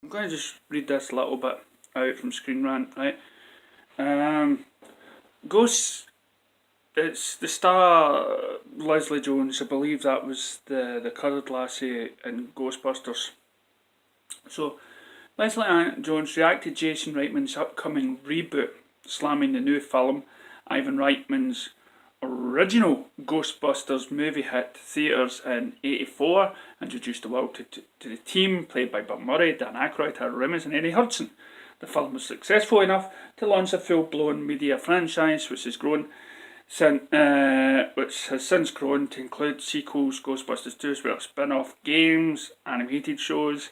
I'm going to just read this little bit out from Screen Rant, right? Ghosts, it's the star Leslie Jones, I believe that was the coloured lassie in Ghostbusters. So, Leslie Jones reacted to Jason Reitman's upcoming reboot, slamming the new film, Ivan Reitman's original Ghostbusters movie hit theatres in '84, introduced the world to the team, played by Bill Murray, Dan Aykroyd, Harold Ramis and Ernie Hudson. The film was successful enough to launch a full-blown media franchise which has since grown to include sequels, Ghostbusters 2, as well as spin-off games, animated shows.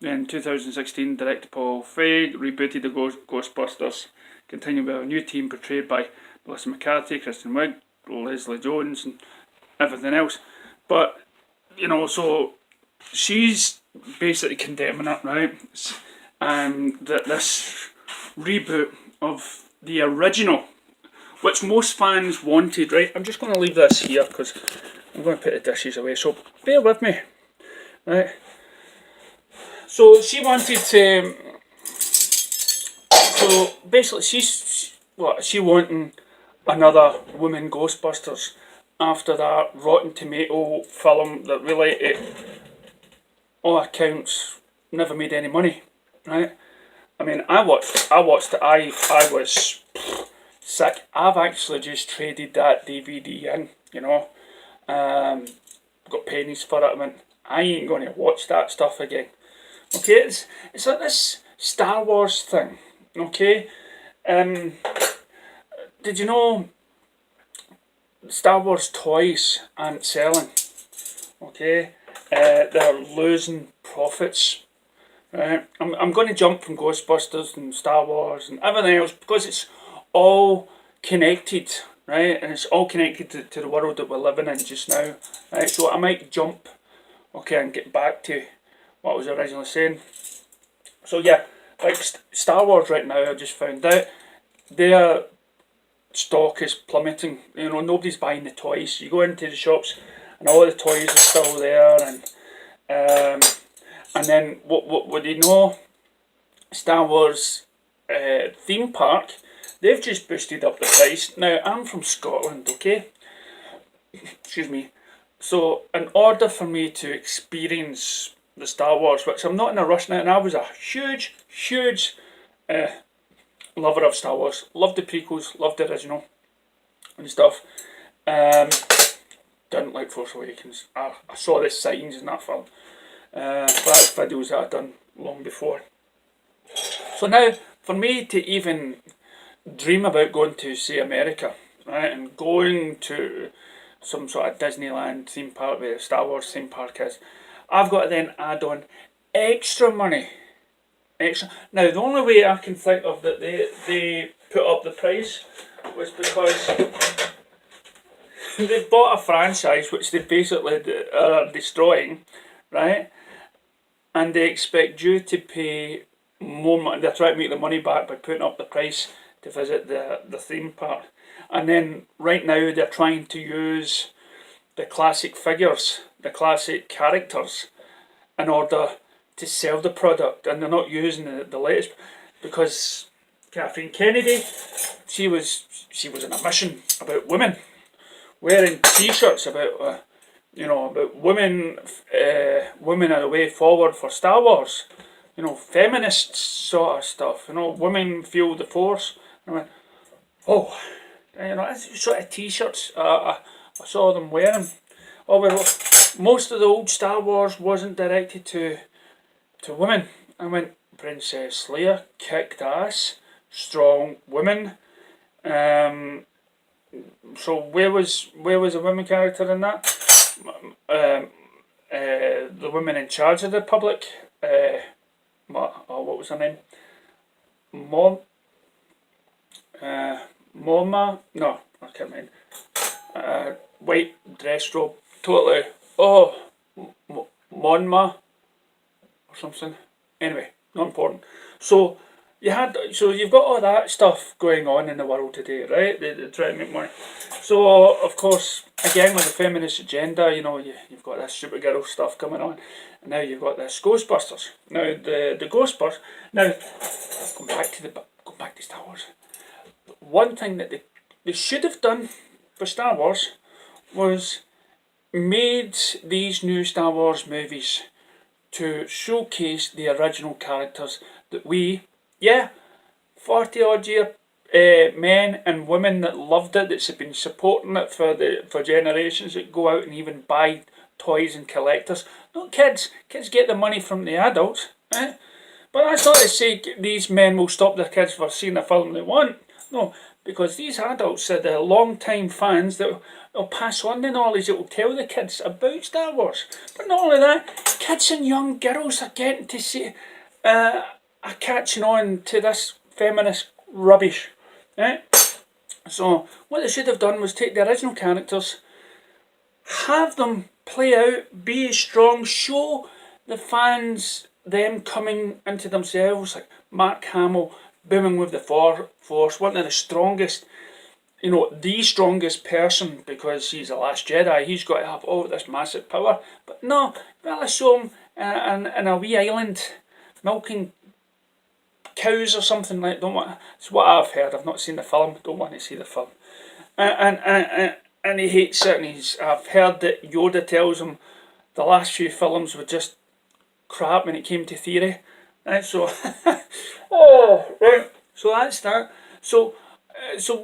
In 2016, director Paul Feig rebooted the Ghostbusters, continuing with a new team portrayed by Melissa McCarthy, Kristen Wiig, Leslie Jones and everything else. But, so she's basically condemning it, right? That this reboot of the original, which most fans wanted, right? I'm just going to leave this here because I'm going to put the dishes away, so bear with me, right? So she wanted to. So basically, she wanting another woman Ghostbusters after that Rotten Tomato film that really, all accounts, never made any money, right? I mean, I watched it. I was sick. I've actually just traded that DVD in. Got pennies for it. I went, I ain't going to watch that stuff again. Okay, it's like this Star Wars thing. Okay, did you know Star Wars toys aren't selling? Okay, they're losing profits. Right, I'm going to jump from Ghostbusters and Star Wars and everything else because it's all connected, right? And it's all connected to the world that we're living in just now, right? So I might jump, okay, and get back to what I was originally saying. So yeah, like Star Wars right now, I just found out their stock is plummeting. Nobody's buying the toys. You go into the shops and all the toys are still there, and then what do you know? Star Wars theme park, they've just boosted up the price. Now I'm from Scotland, okay? Excuse me. So in order for me to experience the Star Wars, which I'm not in a rush now, and I was a huge lover of Star Wars, loved the prequels, loved the original and stuff. Didn't like Force Awakens. I saw the signs in that film. That's videos that I'd done long before. So now, for me to even dream about going to, say, America, right, and going to some sort of Disneyland theme park where the Star Wars theme park is, I've got to then add on extra money. Extra. Now, the only way I can think of that they put up the price was because they've bought a franchise which they basically are destroying, right? And they expect you to pay more money. They're trying to make the money back by putting up the price to visit the theme park. And then right now they're trying to use the classic figures, the classic characters, in order to sell the product, and they're not using the latest, because Kathleen Kennedy, she was in a mission about women, wearing T-shirts about about women are the way forward for Star Wars, feminist sort of stuff, women feel the force. And I went, oh, sort of T-shirts. I saw them wearing. Oh well, most of the old Star Wars wasn't directed to women. I went, Princess Leia kicked ass, strong women. So where was a women character in that? The woman in charge of the Republic. What was her name? Moma? No, I can't remember. White dress robe, totally. Oh, Monma or something. Anyway, not important. So So you've got all that stuff going on in the world today, right? They're trying to make money. So of course, again with the feminist agenda, you've got this Supergirl stuff coming on, and now you've got this Ghostbusters. Now the Ghostbusters. Now going back to Star Wars. One thing that they should have done for Star Wars was made these new Star Wars movies to showcase the original characters that 40 odd year men and women that loved it, that's been supporting it for generations, that go out and even buy toys and collectors. Not kids. Kids get the money from the adults. But that's not to say these men will stop their kids from seeing the film they want. No, because these adults are the long time fans that will pass on the knowledge, that will tell the kids about Star Wars. But not only that, kids and young girls are getting to see, are catching on to this feminist rubbish. Right? So what they should have done was take the original characters, have them play out, be strong, show the fans them coming into themselves, like Mark Hamill booming with the Force, one of the strongest, the strongest person, because he's the last Jedi, he's got to have all this massive power. But no, well, show him in a wee island milking cows or something like that. It's what I've heard. I've not seen the film, don't want to see the film. And he hates it, and I've heard that Yoda tells him the last few films were just crap when it came to theory. Right, so right, so that's that. So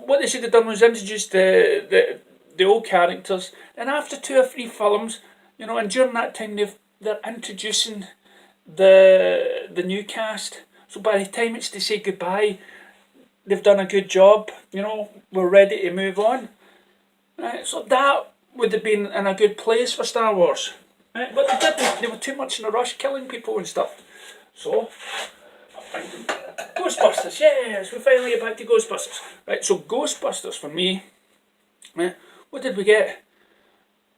what they should have done was introduce the old characters, and after 2 or 3 films, and during that time they're introducing the new cast. So by the time it's to say goodbye, they've done a good job. We're ready to move on. Right, so that would have been in a good place for Star Wars. Right, but they didn't. They were too much in a rush, killing people and stuff. So, Ghostbusters, yes, we finally get back to Ghostbusters. Right, so Ghostbusters for me, right, what did we get?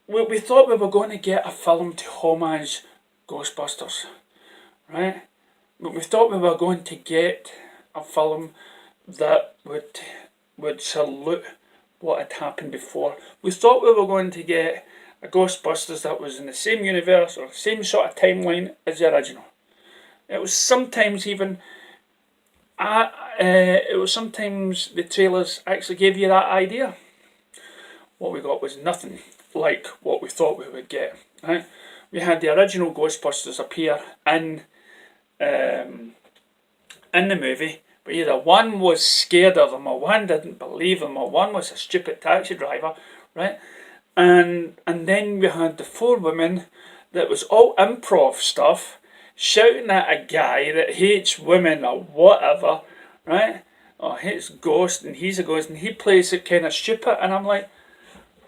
We thought we were going to get a film to homage Ghostbusters, right? But we thought we were going to get a film that would salute what had happened before. We thought we were going to get a Ghostbusters that was in the same universe or same sort of timeline as the original. It was sometimes even, sometimes the trailers actually gave you that idea. What we got was nothing like what we thought we would get. Right? We had the original Ghostbusters appear in the movie, but either one was scared of them, or one didn't believe them, or one was a stupid taxi driver, right? And then we had the 4 women that was all improv stuff, shouting at a guy that hates women or whatever, right? Or hates ghosts, and he's a ghost, and he plays it kind of stupid, and I'm like,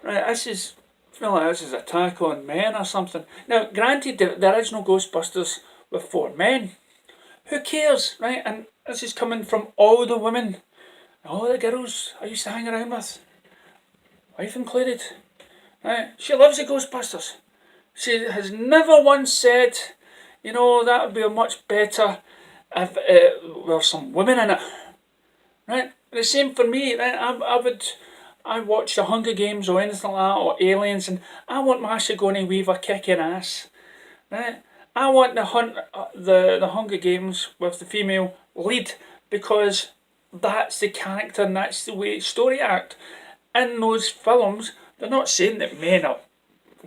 right, I feel like this is an attack on men or something. Now, granted, the original Ghostbusters were 4 men. Who cares, right? And this is coming from all the women, all the girls I used to hang around with, wife included, right? She loves the Ghostbusters. She has never once said, that would be much better if there were some women in it, right? The same for me, right? I watch the Hunger Games or anything like that, or Aliens, and I want my Sigourney Weaver kicking ass, right? I want the Hunger Games with the female lead, because that's the character and that's the way story act. In those films, they're not saying that men are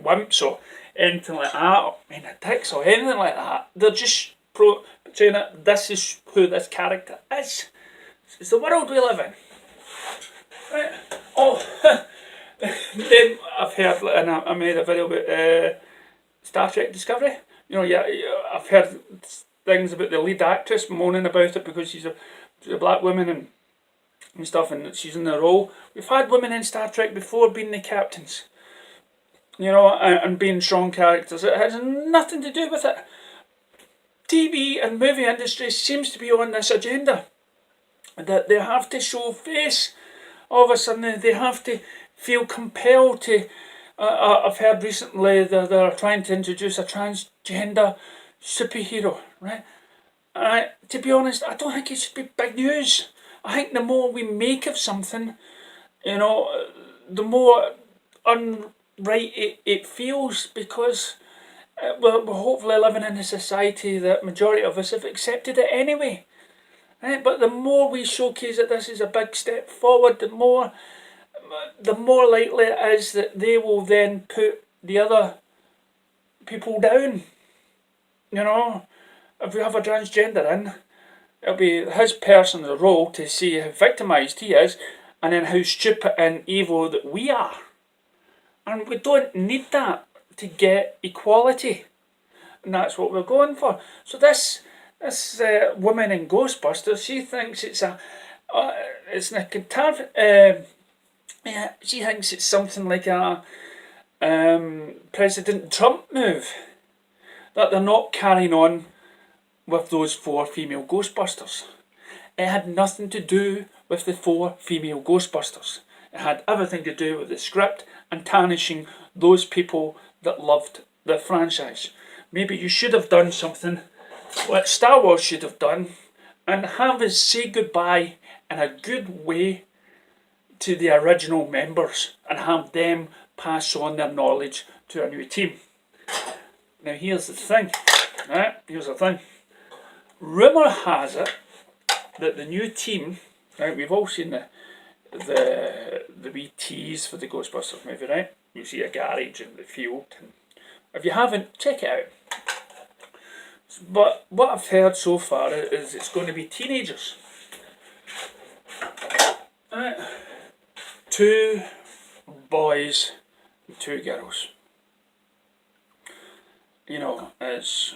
wimps or anything like that, or men are dicks or anything like that. They're just saying that this is who this character is. It's the world we live in. Right. Oh, then I've heard, and I made a video about Star Trek Discovery. I've heard things about the lead actress moaning about it because she's a black woman and stuff, and she's in the role. We've had women in Star Trek before being the captains, and being strong characters. It has nothing to do with it. TV and movie industry seems to be on this agenda that they have to show face. All of a sudden, they have to feel compelled to. I've heard recently that they're trying to introduce a transgender superhero, right? To be honest, I don't think it should be big news. I think the more we make of something, you know, the more unright it feels, because we're hopefully living in a society that majority of us have accepted it anyway. Right? But the more we showcase that this is a big step forward, the more likely it is that they will then put the other people down. You know, if we have a transgender in, it'll be his person's role to see how victimised he is, and then how stupid and evil that we are. And we don't need that to get equality. And that's what we're going for. So this woman in Ghostbusters, she thinks it's she thinks it's something like a President Trump move, that they're not carrying on with those 4 female Ghostbusters. It had nothing to do with the 4 female Ghostbusters. It had everything to do with the script and tarnishing those people that loved the franchise. Maybe you should have done something what Star Wars should have done, and have us say goodbye in a good way to the original members, and have them pass on their knowledge to a new team. Now here's the thing, right? Here's the thing. Rumour has it that the new team, right? We've all seen the wee tease for the Ghostbusters movie, right? You see a garage in the field. And if you haven't, check it out. But what I've heard so far is it's going to be teenagers. Right. 2 boys and 2 girls. You know, it's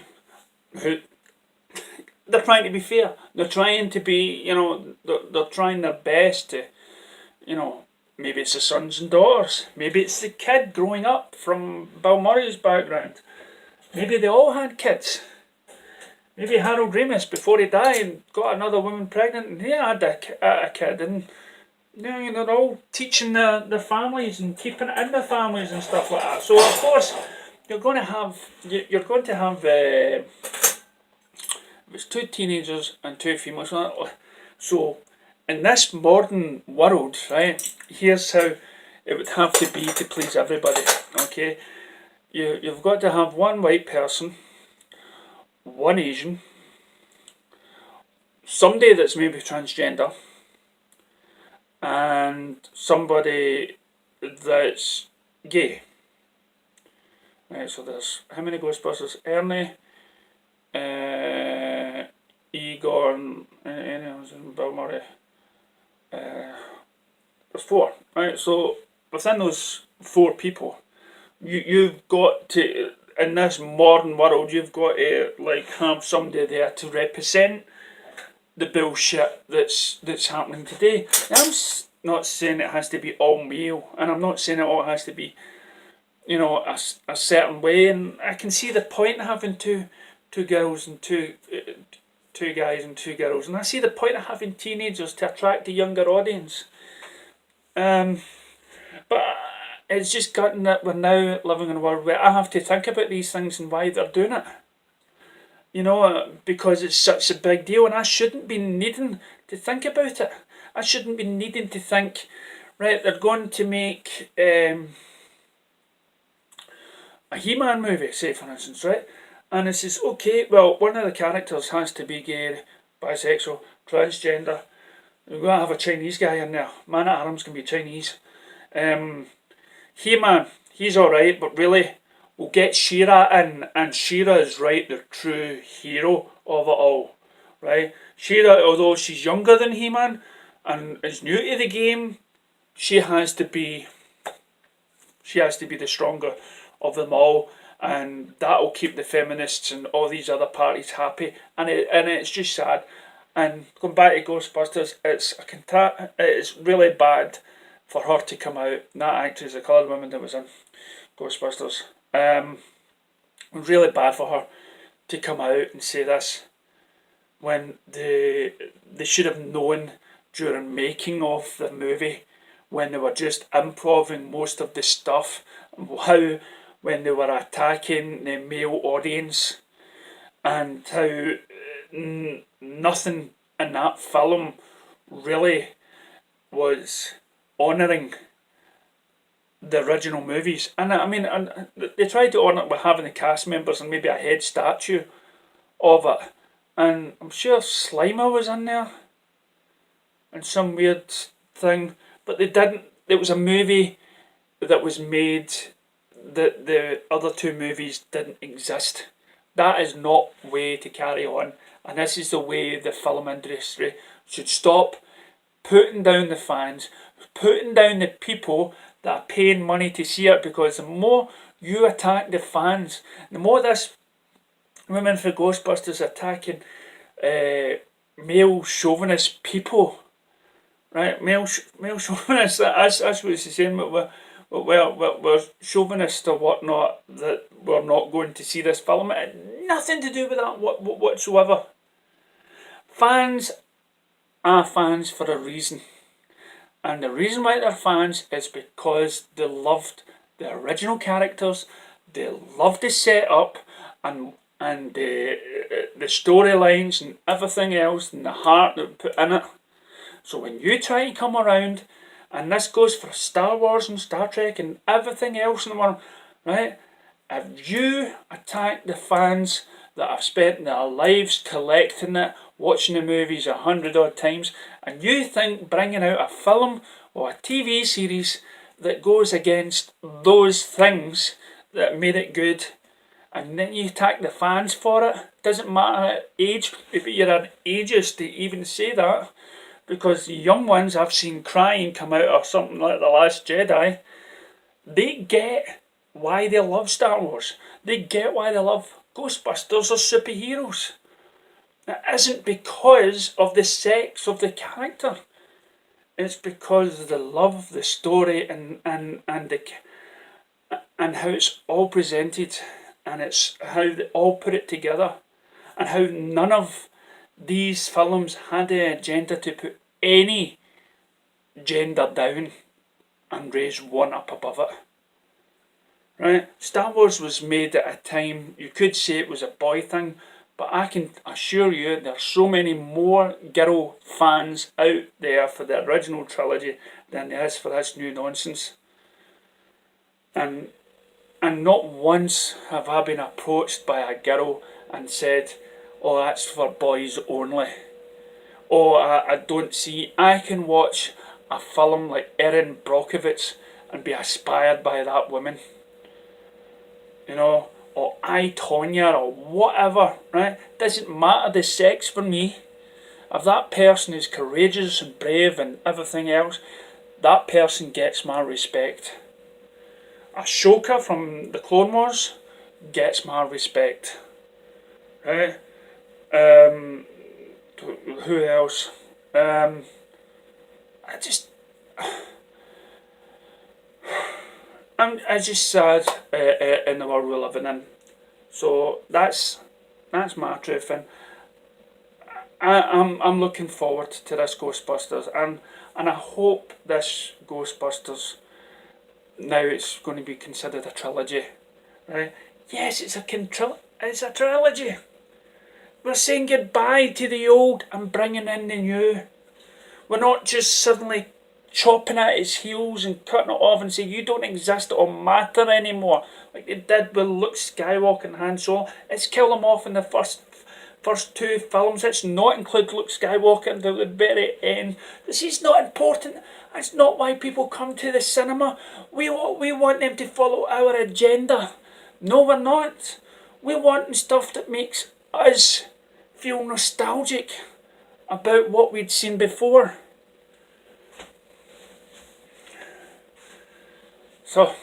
they're trying to be fair. They're trying to be, you know, they're trying their best to, you know, maybe it's the sons and daughters. Maybe it's the kid growing up from Bill Murray's background. Maybe they all had kids. Maybe Harold Ramis, before he died, got another woman pregnant, and he had a kid, and you know, they're all teaching their families and keeping it in their families and stuff like that. So of course you're going to have it's 2 teenagers and 2 females. So in this modern world, right, here's how it would have to be to please everybody. Okay, you've got to have 1 white person, 1 Asian, somebody that's maybe transgender, and somebody that's gay. Right, so there's how many Ghostbusters? Ernie, Egon, Bill Murray. There's 4. Right, so within those 4 people, you've got to, in this modern world, you've got to like have somebody there to represent the bullshit that's happening today. Now, I'm not saying it has to be all male, and I'm not saying it all has to be, you know, a certain way. And I can see the point of having two girls and two guys and 2 girls, and I see the point of having teenagers to attract a younger audience. But it's just gotten that we're now living in a world where I have to think about these things and why they're doing it. You know, because it's such a big deal, and I shouldn't be needing to think about it. I shouldn't be needing to think, right, they're going to make a He-Man movie, say for instance, right? And it says, okay, well, one of the characters has to be gay, bisexual, transgender. We're going to have a Chinese guy in there. Man at Arms can be Chinese. He-Man, he's alright, but really, we'll get She-Ra in, and She-Ra is, right, the true hero of it all, right? She-Ra, although she's younger than He-Man and is new to the game, she has to be the stronger of them all, and that'll keep the feminists and all these other parties happy. And it's just sad. And going back to Ghostbusters, it's really bad for her to come out. That actress, the coloured woman that was in Ghostbusters, really bad for her to come out and say this when they should have known during making of the movie, when they were just improving most of the stuff, how when they were attacking the male audience, and how nothing in that film really was honouring the original movies. And I mean, and they tried to honour it by having the cast members and maybe a head statue of it. And I'm sure Slimer was in there and some weird thing, but they didn't. It was a movie that was made that the other two movies didn't exist. That is not the way to carry on, and this is the way the film industry should stop putting down the fans, putting down the people that are paying money to see it, because the more you attack the fans, the more this women for Ghostbusters attacking male chauvinist people, right? Male chauvinists, that's what she's saying, we're chauvinists or whatnot, that we're not going to see this film. It had nothing to do with that whatsoever. Fans are fans for a reason. And the reason why they're fans is because they loved the original characters, they loved the setup and the storylines and everything else and the heart that we put in it. So when you try to come around, and this goes for Star Wars and Star Trek and everything else in the world, right? If you attack the fans that have spent their lives collecting it, watching the movies 100 odd times, and you think bringing out a film or a TV series that goes against those things that made it good, and then you attack the fans for it, doesn't matter age, if you're an ageist to even say that, because the young ones I've seen crying come out of something like The Last Jedi, they get why they love Star Wars. They get why they love Ghostbusters or superheroes. It isn't because of the sex of the character. It's because they love the story and how it's all presented, and it's how they all put it together, and how none of these films had the agenda to put any gender down and raise one up above it. Right? Star Wars was made at a time, you could say it was a boy thing, but I can assure you there's so many more girl fans out there for the original trilogy than there is for this new nonsense. And not once have I been approached by a girl and said, oh, that's for boys only. Or I don't see, I can watch a film like Erin Brockovich and be inspired by that woman. You know, or I, Tonya, or whatever, right? Doesn't matter the sex for me. If that person is courageous and brave and everything else, that person gets my respect. Ashoka from the Clone Wars gets my respect. Right? Who else? I'm just sad in the world we're living in. So that's my truth, and I'm looking forward to this Ghostbusters, and I hope this Ghostbusters, now it's going to be considered a trilogy, right? Yes, it's a trilogy. We're saying goodbye to the old and bringing in the new. We're not just suddenly chopping at its heels and cutting it off and saying you don't exist or matter anymore, like they did with Luke Skywalker and Han Solo. Let's kill them off in the first two films. Let's not include Luke Skywalker until the very end. This is not important. That's not why people come to the cinema. We want them to follow our agenda. No, we're not. We want stuff that makes us feel nostalgic about what we'd seen before. So,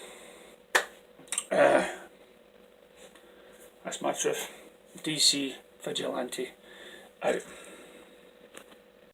that's my truth. DC Vigilante out.